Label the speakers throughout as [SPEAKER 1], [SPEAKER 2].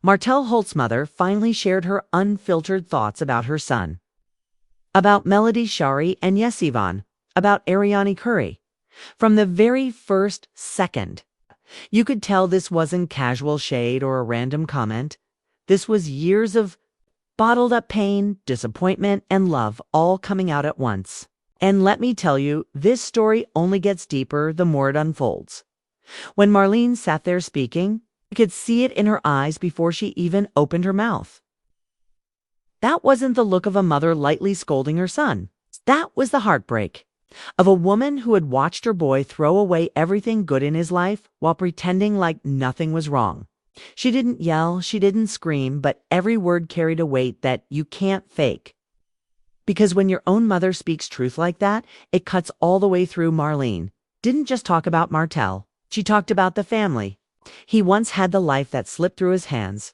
[SPEAKER 1] Martell Holt's mother finally shared her unfiltered thoughts about her son. About Melody, Shari, and yes, Yvonne, about Arionne Curry. From the very first second, you could tell this wasn't casual shade or a random comment. This was years of bottled up pain, disappointment, and love all coming out at once. And let me tell you, this story only gets deeper the more it unfolds. When Marlene sat there speaking, you could see it in her eyes before she even opened her mouth. That wasn't the look of a mother lightly scolding her son. That was the heartbreak of a woman who had watched her boy throw away everything good in his life while pretending like nothing was wrong. She didn't yell, she didn't scream, but every word carried a weight that you can't fake. Because when your own mother speaks truth like that, it cuts all the way through. Marlene didn't just talk about Martell. She talked about the family. He once had the life that slipped through his hands.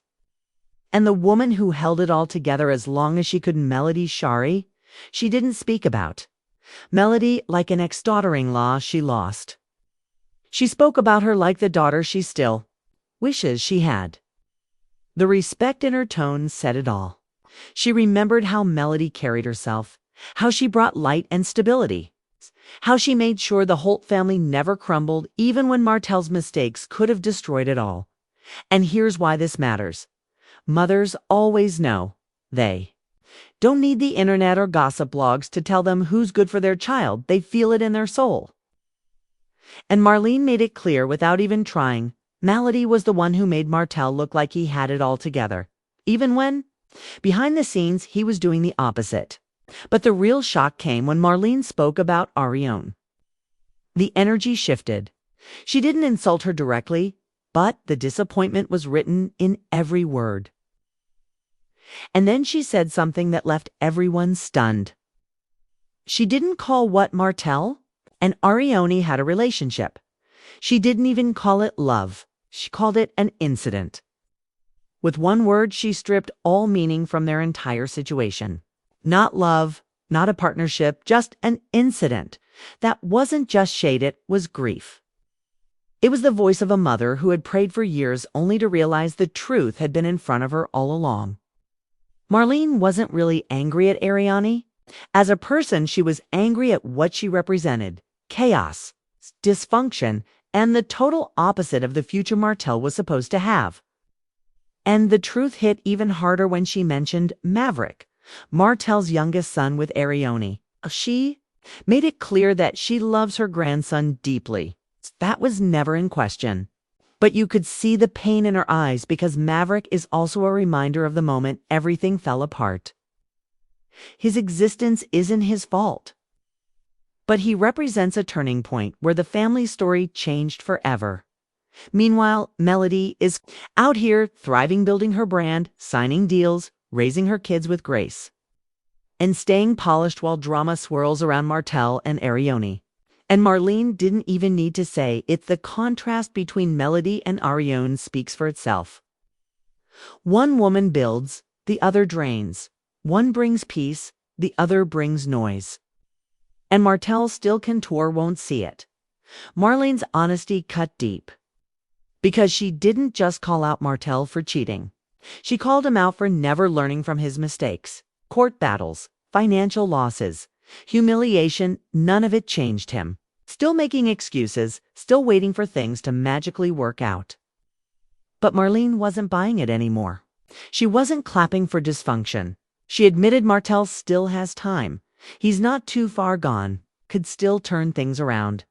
[SPEAKER 1] And the woman who held it all together as long as she could. Melody, Shari, she didn't speak about. Melody, like an ex-daughter-in-law she lost. She spoke about her like the daughter she still wishes she had. The respect in her tone said it all. She remembered how Melody carried herself, how she brought light and stability, how she made sure the Holt family never crumbled even when Martell's mistakes could have destroyed it all. And here's why this matters. Mothers always know they don't need the internet or gossip blogs to tell them who's good for their child. They feel it in their soul. And Marlene made it clear without even trying. Melody was the one who made Martell look like he had it all together, even when, behind the scenes, he was doing the opposite. But the real shock came when Marlene spoke about Arionne. The energy shifted. She didn't insult her directly, but the disappointment was written in every word. And then she said something that left everyone stunned. She didn't call what Martell and Arionne had a relationship. She didn't even call it love. She called it an incident. With one word, she stripped all meaning from their entire situation. Not love, not a partnership, just an incident. That wasn't just shade, it was grief. It was the voice of a mother who had prayed for years only to realize the truth had been in front of her all along. Marlene wasn't really angry at Arionne. As a person, she was angry at what she represented: chaos, dysfunction, and the total opposite of the future Martell was supposed to have. And the truth hit even harder when she mentioned Maverick, Martell's youngest son with Arionne. She made it clear that she loves her grandson deeply. That was never in question. But you could see the pain in her eyes because Maverick is also a reminder of the moment everything fell apart. His existence isn't his fault. But he represents a turning point where the family story changed forever. Meanwhile, Melody is out here thriving, building her brand, signing deals, raising her kids with grace, and staying polished while drama swirls around Martell and Arionne. And Marlene didn't even need to say it. The contrast between Melody and Arionne speaks for itself. One woman builds, the other drains. One brings peace, the other brings noise. And Martell still can tour, won't see it. Marlene's honesty cut deep. Because she didn't just call out Martell for cheating. She called him out for never learning from his mistakes. Court battles, financial losses, humiliation, none of it changed him. Still making excuses, still waiting for things to magically work out. But Marlene wasn't buying it anymore. She wasn't clapping for dysfunction. She admitted Martell still has time. He's not too far gone, could still turn things around.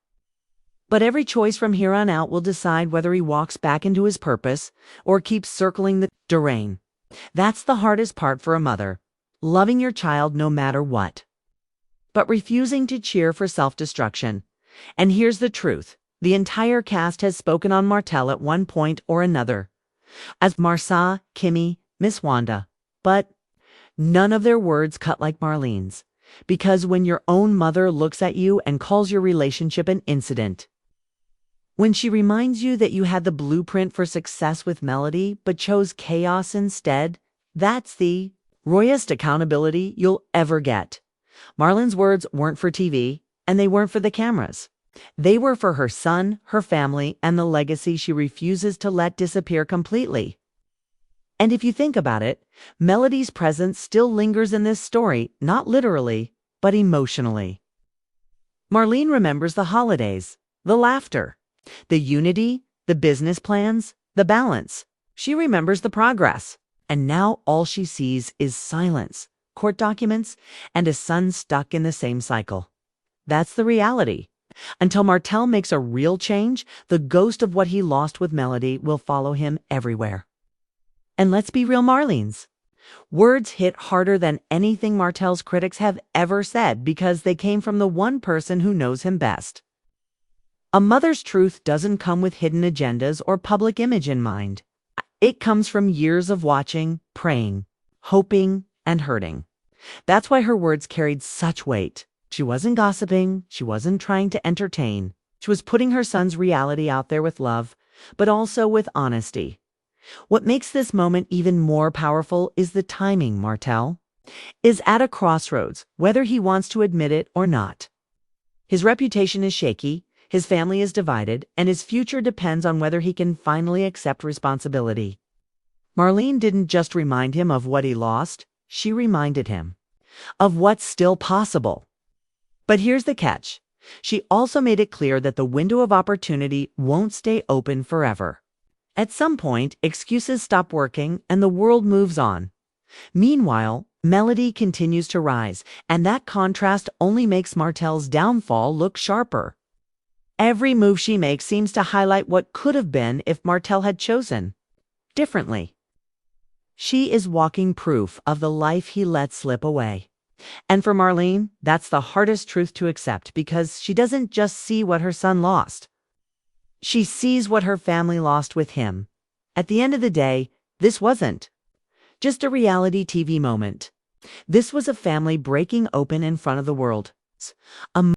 [SPEAKER 1] But every choice from here on out will decide whether he walks back into his purpose or keeps circling the terrain. That's the hardest part for a mother, loving your child no matter what, but refusing to cheer for self-destruction. And here's the truth. The entire cast has spoken on Martell at one point or another, as Marsa, Kimmy, Miss Wanda. But none of their words cut like Marlene's. Because when your own mother looks at you and calls your relationship an incident, when she reminds you that you had the blueprint for success with Melody but chose chaos instead, that's the rawest accountability you'll ever get. Marlene's words weren't for TV, and they weren't for the cameras. They were for her son, her family, and the legacy she refuses to let disappear completely. And if you think about it, Melody's presence still lingers in this story, not literally, but emotionally. Marlene remembers the holidays, the laughter, the unity, the business plans, the balance. She remembers the progress. And now all she sees is silence, court documents, and a son stuck in the same cycle. That's the reality. Until Martell makes a real change, the ghost of what he lost with Melody will follow him everywhere. And let's be real, Marlene's words hit harder than anything Martell's critics have ever said because they came from the one person who knows him best. A mother's truth doesn't come with hidden agendas or public image in mind. It comes from years of watching, praying, hoping, and hurting. That's why her words carried such weight. She wasn't gossiping. She wasn't trying to entertain. She was putting her son's reality out there with love, but also with honesty. What makes this moment even more powerful is the timing. Martell is at a crossroads, whether he wants to admit it or not. His reputation is shaky, his family is divided, and his future depends on whether he can finally accept responsibility. Marlene didn't just remind him of what he lost, she reminded him of what's still possible. But here's the catch. She also made it clear that the window of opportunity won't stay open forever. At some point, excuses stop working and the world moves on. Meanwhile, Melody continues to rise, and that contrast only makes Martell's downfall look sharper. Every move she makes seems to highlight what could have been if Martell had chosen differently. She is walking proof of the life he let slip away. And for Marlene, that's the hardest truth to accept because she doesn't just see what her son lost. She sees what her family lost with him. At the end of the day, this wasn't just a reality TV moment. This was a family breaking open in front of the world. A